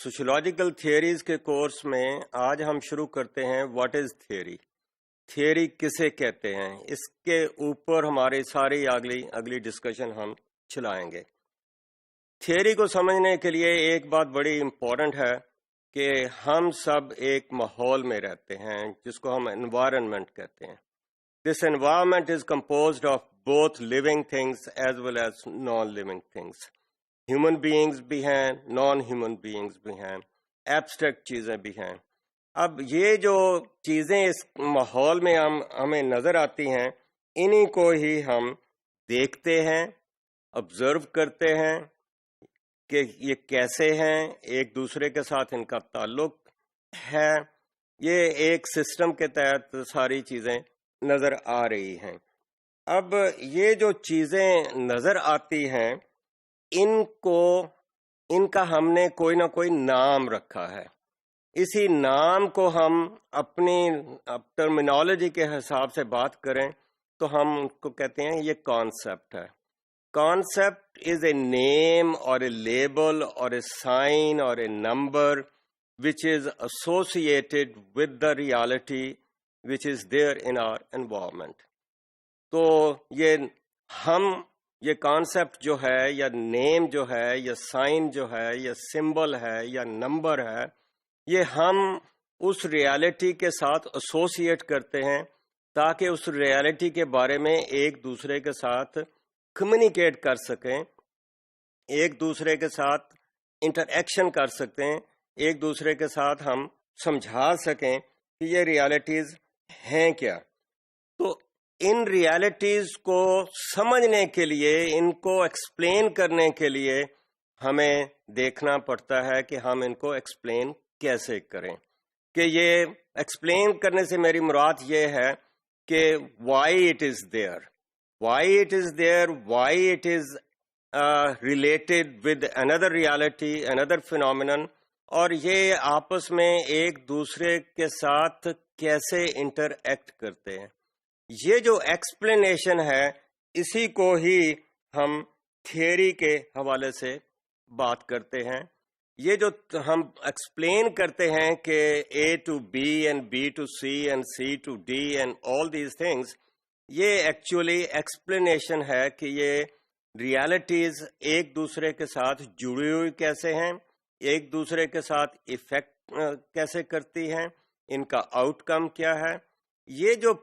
Sociological theories کے course میں آج ہم شروع کرتے ہیں واٹ از تھیوری. تھیوری کسے کہتے ہیں، اس کے اوپر ہماری ساری اگلی ڈسکشن ہم چلائیں گے. تھیوری کو سمجھنے کے لیے ایک بات بڑی امپورٹنٹ ہے کہ ہم سب ایک ماحول میں رہتے ہیں جس کو ہم انوائرمنٹ کہتے ہیں. This environment is composed of both living things as well as non living things. Human beings بھی ہیں، نان ہیومن بینگز بھی ہیں، ایبسٹریکٹ چیزیں بھی ہیں. اب یہ جو چیزیں اس ماحول میں ہمیں نظر آتی ہیں، انہی کو ہی ہم دیکھتے ہیں، آبزرو کرتے ہیں کہ یہ کیسے ہیں، ایک دوسرے کے ساتھ ان کا تعلق ہے. یہ ایک سسٹم کے تحت ساری چیزیں نظر آ رہی ہیں. اب یہ جو چیزیں نظر آتی ہیں ان کا ہم نے کوئی نہ کوئی نام رکھا ہے. اسی نام کو ہم اپنی ٹرمینالوجی کے حساب سے بات کریں تو ہم ان کو کہتے ہیں یہ کانسیپٹ ہے. کانسیپٹ از اے نیم اور اے لیبل اور اے سائن اور a number which is associated with the reality which is there in our environment. تو یہ کانسیپٹ جو ہے یا نیم جو ہے یا سائن جو ہے یا سمبل ہے یا نمبر ہے، یہ ہم اس ریالٹی کے ساتھ ایسوسیٹ کرتے ہیں تاکہ اس ریالٹی کے بارے میں ایک دوسرے کے ساتھ کمیونیکیٹ کر سکیں، ایک دوسرے کے ساتھ انٹریکشن کر سکتے ہیں، ایک دوسرے کے ساتھ ہم سمجھا سکیں کہ یہ ریالٹیز ہیں کیا. تو ان ریالٹیز کو سمجھنے کے لیے، ان کو ایکسپلین کرنے کے لیے ہمیں دیکھنا پڑتا ہے کہ ہم ان کو ایکسپلین کیسے کریں. کہ یہ ایکسپلین کرنے سے میری مراد یہ ہے کہ why it is there, why it is there, why it is related with another reality, another phenomenon, اور یہ آپس میں ایک دوسرے کے ساتھ کیسے انٹریکٹ کرتے ہیں. یہ جو ایکسپلینیشن ہے اسی کو ہی ہم تھیوری کے حوالے سے بات کرتے ہیں. یہ جو ہم ایکسپلین کرتے ہیں کہ A to B and B to C and C to D and all these things، یہ ایکچولی ایکسپلینیشن ہے کہ یہ ریالٹیز ایک دوسرے کے ساتھ جڑی ہوئی کیسے ہیں، ایک دوسرے کے ساتھ ایفیکٹ کیسے کرتی ہیں، ان کا آؤٹ کم کیا ہے. یہ جو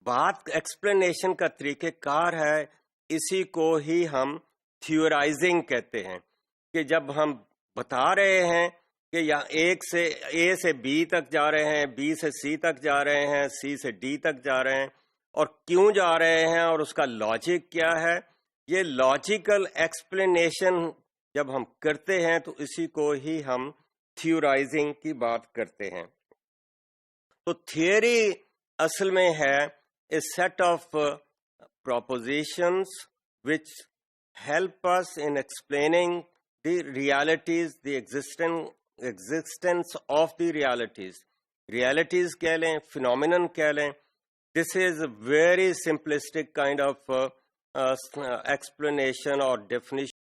بات ایکسپلینیشن کا طریقہ کار ہے، اسی کو ہی ہم تھیورائزنگ کہتے ہیں. کہ جب ہم بتا رہے ہیں کہ یا ایک سے اے سے بی تک جا رہے ہیں، بی سے سی تک جا رہے ہیں، سی سے ڈی تک جا رہے ہیں، اور کیوں جا رہے ہیں اور اس کا لاجک کیا ہے، یہ لاجیکل ایکسپلینیشن جب ہم کرتے ہیں تو اسی کو ہی ہم تھیورائزنگ کی بات کرتے ہیں. تو تھیوری اصل میں ہے a set of propositions which help us in explaining the realities, the existence of the realities. Realities کہہ لیں، phenomenon کہہ لیں. This is a very simplistic kind of explanation or definition